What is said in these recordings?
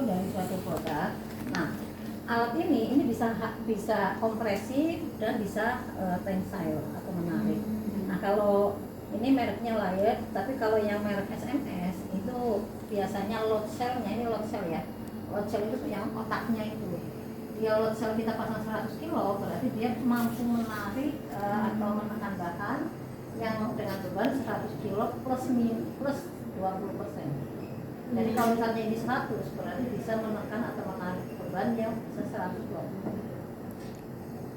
struktur dari suatu produk. Nah, alat ini bisa kompresi dan bisa tensile atau menarik. Nah, kalau ini mereknya Layet, tapi kalau yang merek SMS itu biasanya load cell-nya, ini load cell ya. Load cell itu yang otaknya itu. Dia load cell kita pasang 100 kilo, berarti dia mampu menarik atau menekan bahan yang dengan beban 100 kilo plus 20%. Jadi kalau misalnya ini 100, berarti bisa menekan atau menarik beban yang bisa 120.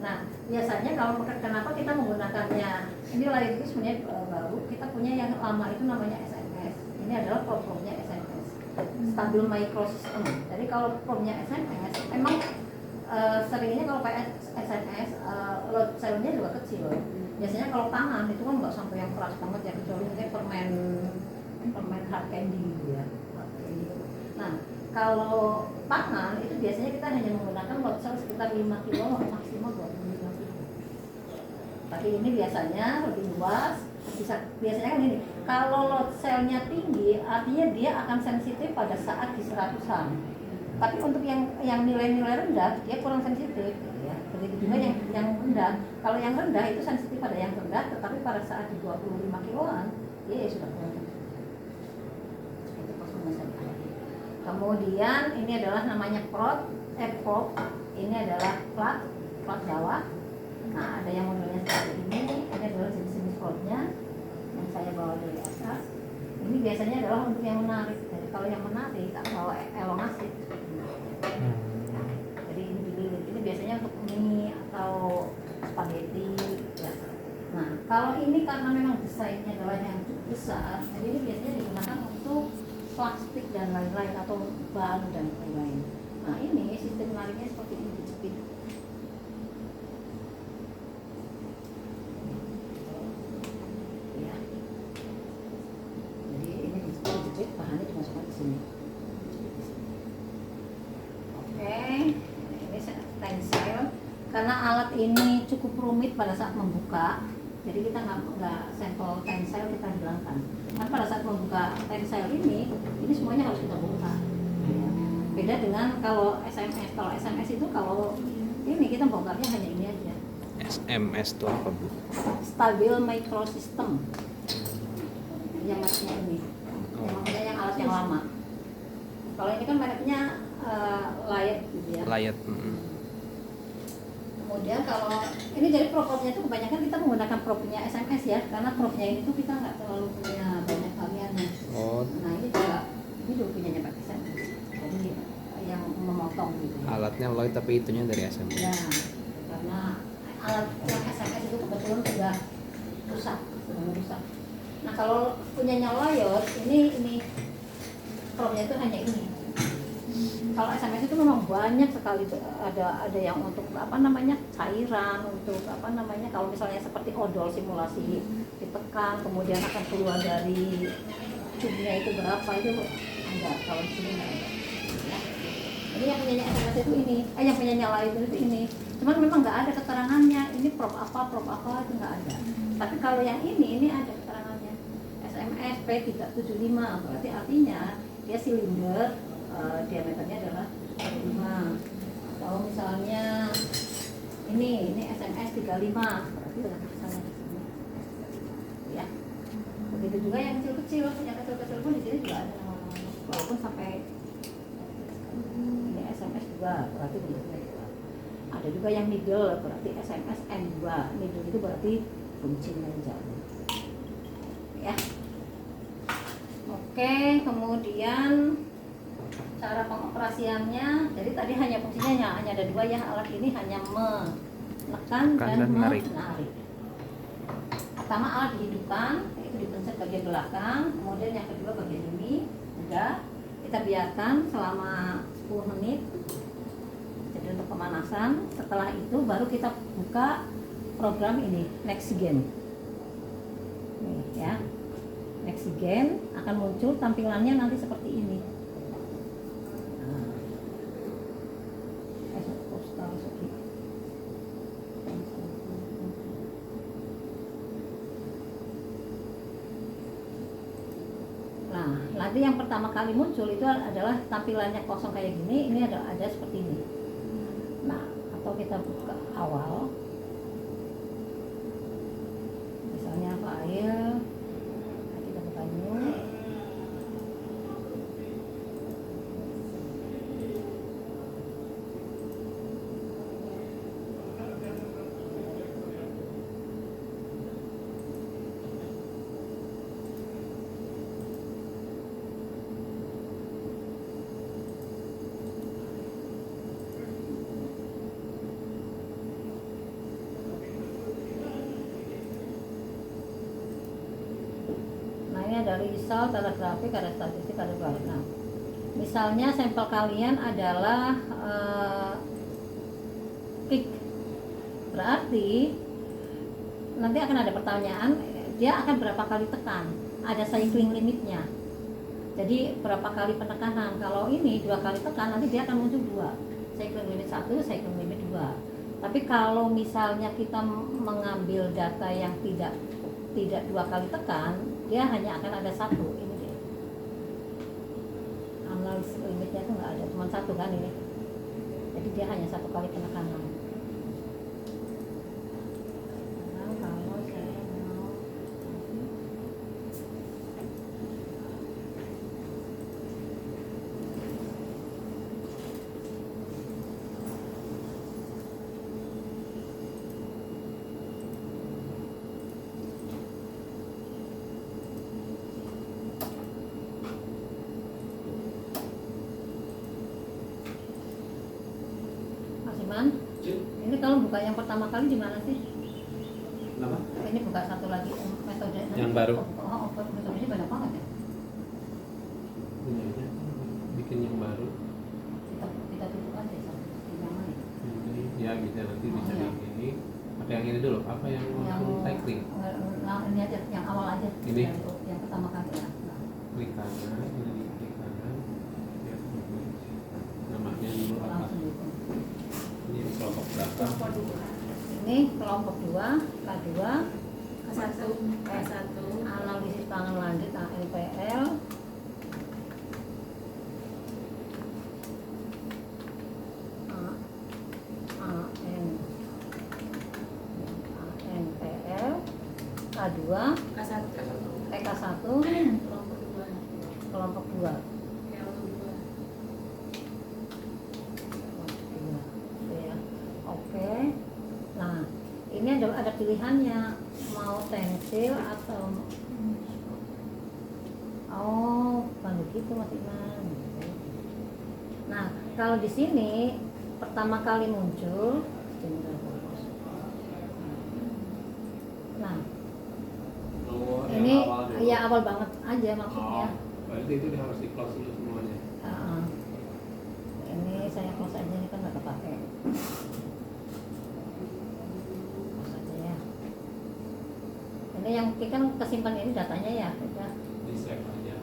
Nah, biasanya kalau kenapa kita menggunakannya, ini Layet itu sebenarnya baru, kita punya yang lama itu namanya SMS. Ini adalah probe-nya SMS, Stabil Microsystem. Jadi kalau probe-nya SMS, memang seringnya kalau pakai SMS, load cell-nya juga kecil. Biasanya kalau tangan itu kan nggak sampai yang keras banget ya, kecuali kayak permen hard candy gitu ya. Nah, kalau tangan itu biasanya kita hanya menggunakan load cell sekitar 5 kilo maksimal 25 kilo. Tapi ini biasanya lebih luas, biasanya kan ini. Kalau load cell-nya tinggi, artinya dia akan sensitif pada saat di 100-an. Tapi untuk yang nilai-nilai rendah, dia kurang sensitif. Ya. Begitu juga yang rendah. Kalau yang rendah itu sensitif pada yang rendah, tetapi pada saat di 25 kiloan, dia sudah kurang sensitif. Kemudian ini adalah namanya probe. Ini adalah plat Jawa. Nah, ada yang modelnya seperti ini adalah jenis-jenis probe-nya yang saya bawa dari atas. Ini biasanya adalah untuk yang menarik. Jadi kalau yang menarik tak bawa elongasi. Nah, jadi ini dililit. Ini biasanya untuk mie atau spaghetti ya. Nah, kalau ini karena memang desainnya adalah yang cukup besar, jadi ini biasanya digunakan untuk plastik dan lain-lain atau ban dan lain-lain. Nah, ini sistem menariknya seperti ini, dijepit. Ya. Jadi ini dijepit, bahannya dimasukkan ke sini. Oke, ini tensile. Karena alat ini cukup rumit pada saat membuka, jadi kita nggak sampel tensile kita hilangkan. Kan pada saat membuka tensile ini semuanya harus kita buka. Ya. Beda dengan kalau SMS. Kalau SMS itu kalau ini kita bongkarnya hanya ini aja. SMS itu apa, Bu? Stabil Microsystem. Yang mereknya ini. Maksudnya yang alat yang lama. Kalau ini kan mereknya Layet gitu ya. Layet. Kemudian kalau ini jadi probe-nya itu kebanyakan kita menggunakan probe-nya SMS ya, karena probe-nya ini tuh kita nggak terlalu punya banyak variannya. Oh. Nah ini juga punyanya pakai SMS. Jadi yang memotong gitu. Alatnya Lloyd tapi itunya dari SMS. Ya, karena alat yang SMS itu kebetulan sudah rusak. Nah kalau punyanya Lloyd ini probe-nya itu hanya ini. Kalau SMS itu memang banyak sekali, ada yang untuk cairan, untuk kalau misalnya seperti odol simulasi ditekan kemudian akan keluar dari tube-nya itu berapa, itu ada. Kalau di sini nggak ada ya. Ini yang punyanya SMS itu ini, yang punyanya Layet itu ini, cuman memang nggak ada keterangannya ini probe apa itu nggak ada. Tapi kalau yang ini ada keterangannya, SMS P375, berarti artinya dia silinder, diameternya adalah 5. Atau misalnya ini SMS 35, berarti udah sama di sini. Ya. Begitu juga yang kecil-kecil pun di sini juga ada nama-nama. Walaupun sampai ini SMS juga, berarti bentuknya juga. Ada juga yang middle, berarti SMS M2. Middle itu berarti buncit yang jauh. Ya. Oke, kemudian cara pengoperasiannya, jadi tadi hanya fungsinya hanya ada 2 ya, alat ini hanya menekan dan menarik. Pertama alat dihidupkan, itu dipencet bagian belakang, kemudian yang kedua bagian ini, udah kita biarkan selama 10 menit, jadi untuk pemanasan. Setelah itu baru kita buka program ini, Nexigen. Nih ya, Nexigen akan muncul tampilannya nanti seperti ini. nanti yang pertama kali muncul itu adalah tampilannya kosong kayak gini, ini ada seperti ini. Nah, atau kita buka awal, misalnya file, nah, kita buka new. Ada result, ada grafik, ada statistik, ada balik. Nah, misalnya sampel kalian adalah kick, berarti nanti akan ada pertanyaan, dia akan berapa kali tekan, ada cycling limitnya. Jadi berapa kali penekanan. Kalau ini 2 kali tekan, nanti dia akan muncul 2, cycling limit 1, cycling limit 2. Tapi kalau misalnya kita mengambil data yang tidak 2 kali tekan, dia hanya akan ada 1. Ini dia, analis limitnya itu nggak ada, cuma 1 kan ini. Jadi dia hanya 1 kali penekanan. Nah, kalau saya mau ini kalau buka yang pertama kali di mana sih? Kenapa? Ini buka satu lagi metode Yang baru. Metodenya banyak banget ya. Ini aja. Bikin yang baru. Kita tutup aja di mana ya? Ini ya gitu ya, nanti bisa Oh, iya. yang ini. Pakai yang ini dulu. Apa yang langsung cycling? Nah, ini aja yang awal aja. Ini? Yang pertama kali ya. Nah, Klik kanan, ini klik kanan. Ya, namanya dulu apa? langsung gitu. Ini kelompok berapa? Ini kelompok 2, K2, K1, K1, analisis pangan lanjut ANPL. ANPL K2, K1, TK1, kelompok 2, kelompok 2. Ya. Oke. Nah, ini ada pilihannya, mau tensil atau bukan begitu Mas Iman. Nah, kalau di sini pertama kali muncul, nah ini ya awal banget aja maksudnya. Berarti itu harus di close dulu semuanya. Ini saya close aja, ini kan nggak kepake. Close aja ya. Ini yang kan kesimpan ini datanya ya, udah. Di save aja.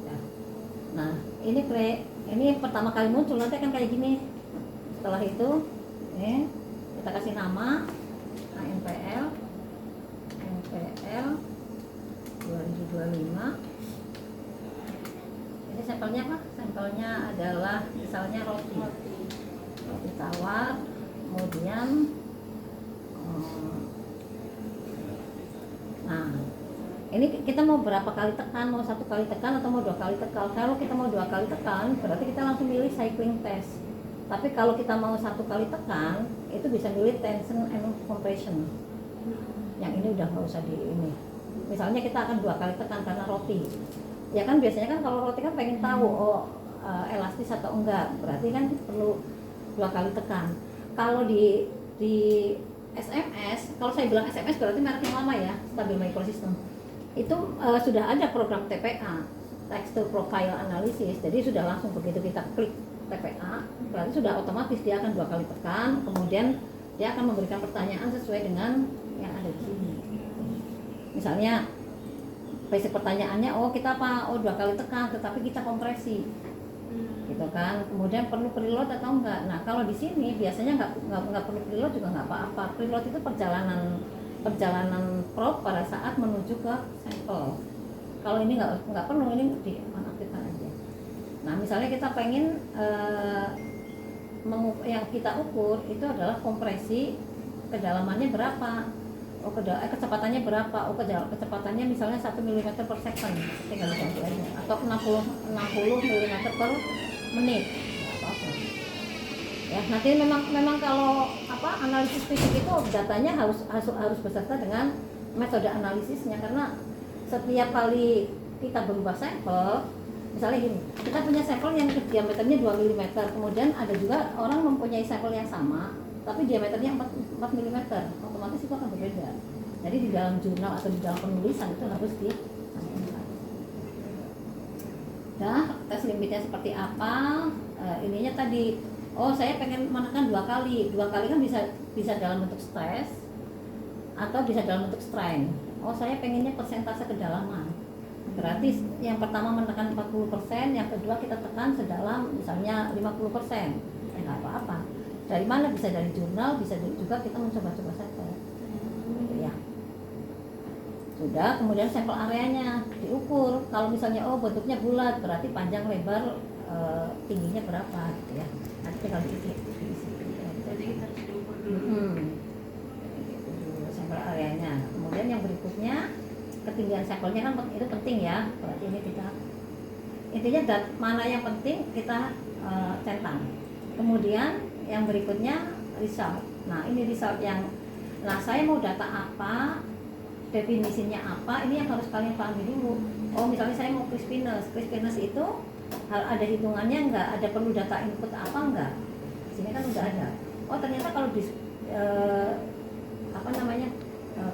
Ya. Nah, ini pertama kali muncul nanti akan kayak gini. Setelah itu, kita kasih nama ANPL 2025. Ini sampelnya apa? Sampelnya adalah misalnya roti tawar, kemudian nah ini kita mau berapa kali tekan, mau 1 kali tekan atau mau 2 kali tekan. Kalau kita mau 2 kali tekan berarti kita langsung pilih cycling test. Tapi kalau kita mau 1 kali tekan itu bisa pilih tension and compression. Yang ini udah nggak usah di ini. Misalnya kita akan 2 kali tekan karena roti. Ya kan biasanya kan kalau roti kan pengen tahu elastis atau enggak, berarti kan perlu 2 kali tekan. Kalau di SMS, kalau saya bilang SMS berarti merek yang lama ya, Stabil Microsystem. Itu sudah ada program TPA, Text to Profile Analysis. Jadi sudah langsung begitu kita klik TPA, berarti sudah otomatis dia akan 2 kali tekan, kemudian dia akan memberikan pertanyaan sesuai dengan yang ada di sini. Misalnya basic pertanyaannya, kita 2 kali tekan, tetapi kita kompresi. Gitu gitu kan. Kemudian perlu preload atau enggak. Nah kalau di sini biasanya nggak perlu preload juga nggak apa-apa. Preload itu perjalanan probe pada saat menuju ke sampel. Kalau ini nggak perlu, ini dinonaktifkan aja. Nah misalnya kita pengen yang kita ukur itu adalah kompresi kedalamannya berapa, kecepatannya berapa, kecepatannya misalnya 1 mm per second, tinggal diganti aja, atau 60 mm per menit, apa-apa. Ya nanti memang kalau analisis fisik itu datanya harus beserta dengan metode analisisnya, karena setiap kali kita berubah sampel, misalnya gini, kita punya sampel yang diameternya 2 mm, kemudian ada juga orang mempunyai sampel yang sama tapi diameternya 4 mm, otomatis itu akan berbeda. Jadi di dalam jurnal atau di dalam penulisan itu harus disamakan. Nah, tes limitnya seperti apa? Ininya tadi, saya pengen menekan 2 kali kan bisa dalam bentuk stress atau bisa dalam bentuk strain. Saya pengennya persentase kedalaman. Berarti yang pertama menekan 40%, yang kedua kita tekan sedalam misalnya 50%. Nggak apa-apa. Dari mana? Bisa dari jurnal, bisa juga kita mencoba-coba sampel. Gitu ya. Sudah, kemudian sampel areanya diukur. Kalau misalnya bentuknya bulat, berarti panjang lebar tingginya berapa gitu ya. Nanti tinggal diisi. Jadi kita harus diukur dulu. Sampel areanya. Kemudian yang berikutnya ketinggian sampelnya kan itu penting ya. Berarti ini kita intinya mana yang penting kita centang. Kemudian yang berikutnya result. Nah ini result saya mau data apa, definisinya apa, ini yang harus kalian pahami dulu. Misalnya saya mau crispiness itu ada hitungannya enggak, ada perlu data input apa enggak, di sini kan udah ada. Ternyata kalau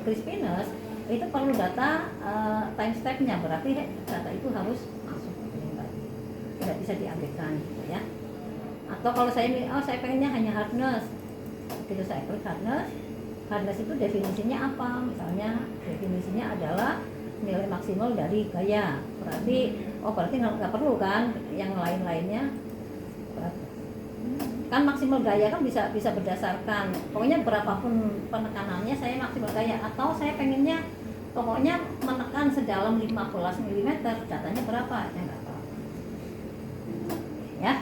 crispiness itu perlu data time step-nya, berarti data itu harus masuk, tidak bisa diabaikan gitu ya. Atau kalau saya pengennya hanya hardness, gitu saya klik hardness itu definisinya apa? Misalnya definisinya adalah nilai maksimal dari gaya, berarti nggak perlu kan yang lain-lainnya. Kan maksimal gaya kan bisa berdasarkan pokoknya berapapun penekanannya saya maksimal gaya, atau saya pengennya pokoknya menekan sedalam 15 mm, datanya berapa ya, nggak tahu ya.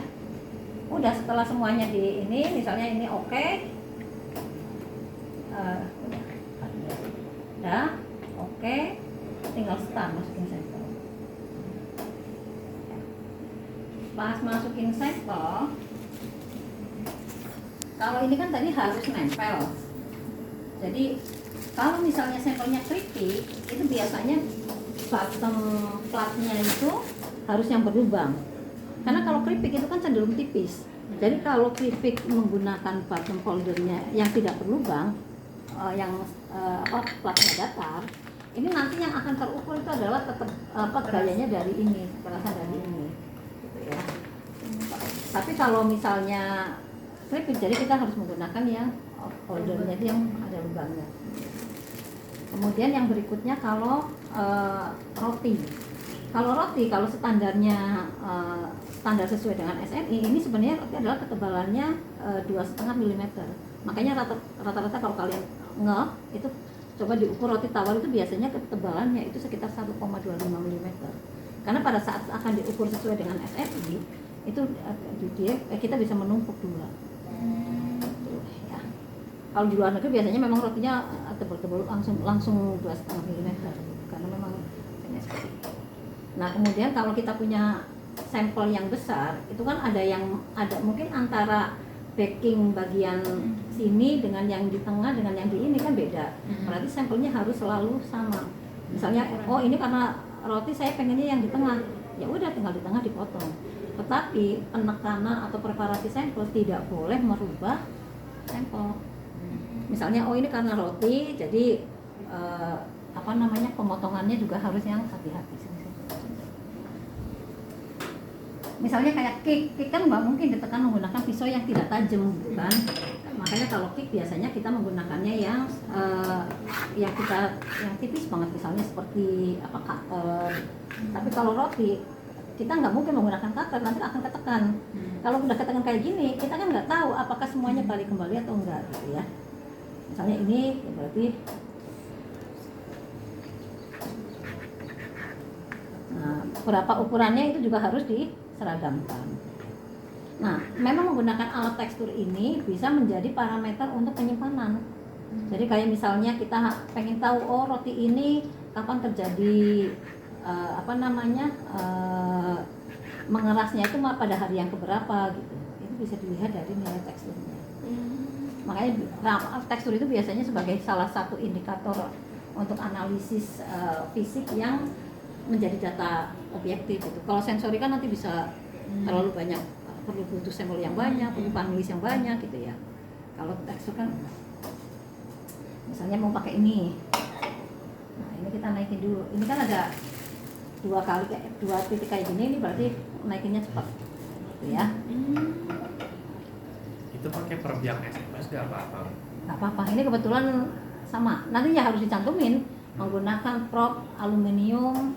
Udah, setelah semuanya di ini misalnya ini oke. Udah oke, tinggal start masukin sampel. Pas masukin sampel, kalau ini kan tadi harus nempel. Jadi kalau misalnya sampelnya keripik, itu biasanya bottom platnya itu harus yang berlubang. Karena kalau keripik itu kan cenderung tipis. Jadi kalau keripik menggunakan bottom foldernya yang tidak berlubang, platnya datar, ini nanti yang akan terukur itu adalah tetap gayanya dari ini, berasal dari ini. Gitu ya. Tapi kalau misalnya keripik, jadi kita harus menggunakan yang foldernya itu yang ada lubangnya. Kemudian yang berikutnya kalau roti. Kalau standarnya standar sesuai dengan SNI, ini sebenarnya roti adalah ketebalannya 2,5 mm. Makanya rata-rata kalau kalian itu coba diukur roti tawar itu biasanya ketebalannya itu sekitar 1,25 mm. Karena pada saat akan diukur sesuai dengan SNI itu kita bisa menumpuk dua. Ya. Kalau di luar negeri biasanya memang rotinya tebal-tebal langsung 2,5 mm karena memang seperti itu. Nah kemudian kalau kita punya sampel yang besar, itu kan ada mungkin antara backing bagian sini dengan yang di tengah dengan yang di ini kan beda. Berarti sampelnya harus selalu sama. Misalnya, ini karena roti saya pengennya yang di tengah, ya udah tinggal di tengah dipotong. Tetapi penekanan atau preparasi sampel tidak boleh merubah sampel. Misalnya, ini karena roti, jadi pemotongannya juga harus yang hati-hati. Misalnya kayak cake kan nggak mungkin ditekan menggunakan pisau yang tidak tajam gitu kan. Makanya kalau cake biasanya kita menggunakannya yang tipis banget, misalnya seperti cutter. Tapi kalau roti kita nggak mungkin menggunakan cutter, nanti akan ketekan. Kalau udah ketekan kayak gini, kita kan nggak tahu apakah semuanya balik kembali atau enggak gitu ya. Misalnya ini ya berarti berapa ukurannya itu juga harus diseragamkan. Nah, memang menggunakan alat tekstur ini bisa menjadi parameter untuk penyimpanan. Jadi kayak misalnya kita pengen tahu, oh roti ini kapan terjadi mengerasnya itu pada hari yang keberapa gitu. Itu bisa dilihat dari nilai teksturnya. Makanya tekstur itu biasanya sebagai salah satu indikator untuk analisis fisik yang menjadi data objektif gitu. Kalau sensori kan nanti bisa terlalu banyak, perlu butuh sampel yang banyak, perlu panelis yang banyak gitu ya. Kalau tekstur kan misalnya mau pakai ini. Nah, ini kita naikin dulu. Ini kan ada dua titik kayak gini, ini berarti naikinnya cepat. Gitu ya. Itu pakai per biang SMS nggak apa-apa? Nggak apa-apa. Ini kebetulan sama. Nantinya harus dicantumin menggunakan prop aluminium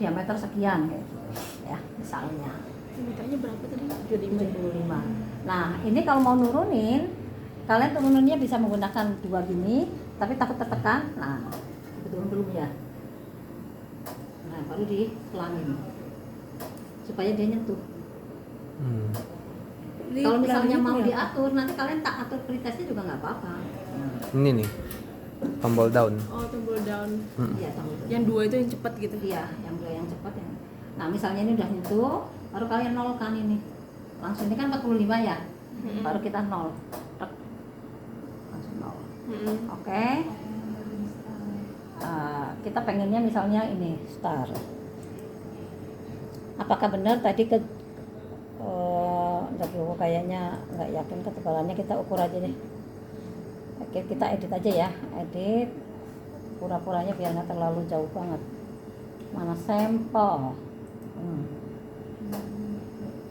diameter sekian kayak gitu ya, misalnya. Mintanya berapa tadi? 75. Nah, ini kalau mau nurunin, kalian turunannya bisa menggunakan dua gini, tapi takut tertekan. Nah, turun dulu ya. Nah, baru dipelangin supaya dia nyentuh. Kalau misalnya mau diatur, nanti kalian tak atur pretestnya juga nggak apa-apa. Ini nih, tombol down. Oh, tombol down. Iya, tombol. Yang dua itu yang cepat gitu. Iya, yang dua yang cepat ya. Nah, misalnya ini udah nyentuh, baru kalian nolkan ini. Langsung ini kan 45 ya. Baru kita nol. Tek. Langsung nol. Oke. Kita pengennya misalnya ini star. Apakah benar tadi kayaknya nggak yakin ketebalannya, kita ukur aja deh. Oke, kita edit aja ya, edit pura-puranya biar nggak terlalu jauh banget. Mana sampel?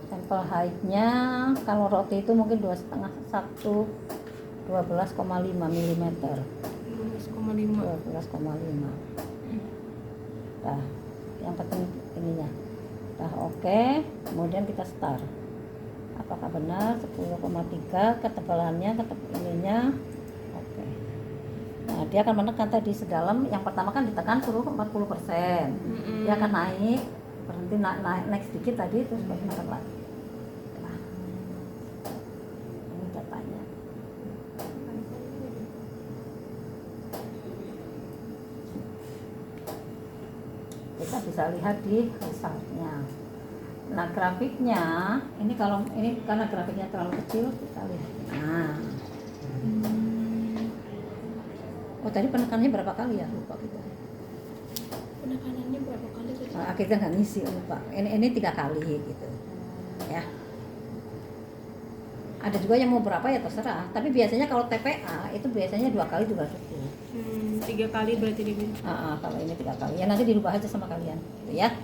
Sampel height-nya kalau roti itu mungkin 2,5 12,5 mm. 12,5. Nah, yang penting ininya. Nah, oke. Kemudian kita start. Apakah benar 10,3 ketebalannya, ininya? Oke. Nah, dia akan menekan tadi sedalam. Yang pertama kan ditekan suruh 40%. Dia akan naik, berhenti naik sedikit tadi, terus baru menekan lagi. Nah, ini datanya. Kita bisa lihat di resultnya. Nah, grafiknya ini kalau ini karena grafiknya terlalu kecil, kita lihat. Nah, oh tadi penekanannya berapa kali ya, lupa kita. Penekanannya berapa kali tadi? Akhirnya nggak ngisi, lupa. Ini 3 kali gitu, ya. Ada juga yang mau berapa ya terserah. Tapi biasanya kalau TPA itu biasanya 2 kali juga cukup. 3 kali berarti ini. Kalau ini 3 kali ya nanti dirubah aja sama kalian, gitu ya.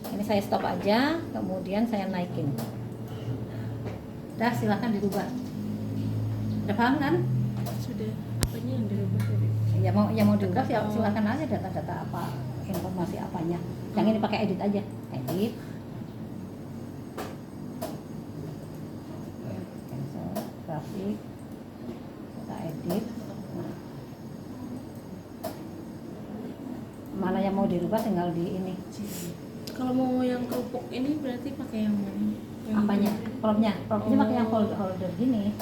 Ini saya stop aja, kemudian saya naikin. Dah, silahkan dirubah. Udah paham kan? Sudah. Apanya yang dirubah tadi? Ya mau dirubah silahkan aja data-data apa, informasi apanya. Yang ini pakai edit aja, edit. Cancel grafik, kita edit. Nah, mana yang mau dirubah tinggal di ini. Kalau mau yang kerupuk ini berarti pakai yang mana? Yang Apanya? Propnya pakai yang holder gini.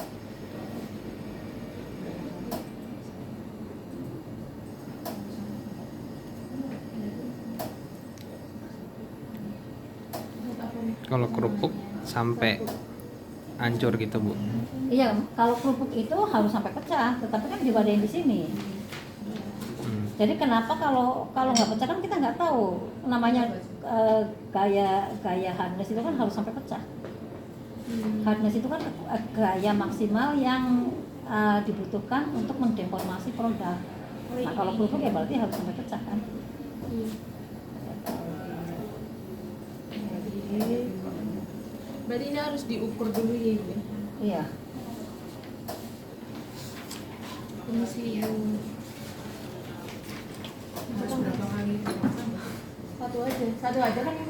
Kalau kerupuk sampai hancur gitu, Bu. Iya, kalau kerupuk itu harus sampai pecah, tetapi kan diwadahin di sini. Jadi kenapa kalau nggak pecah kan kita nggak tahu, namanya gaya hardness itu kan harus sampai pecah. Hardness itu kan gaya maksimal yang dibutuhkan untuk mendeformasi produk. Nah, kalau kerupuk ya berarti harus sampai pecah kan. Berarti ini harus diukur dulu ya, Bu? Iya. Ini sih Harus berapa kali? Satu aja kan.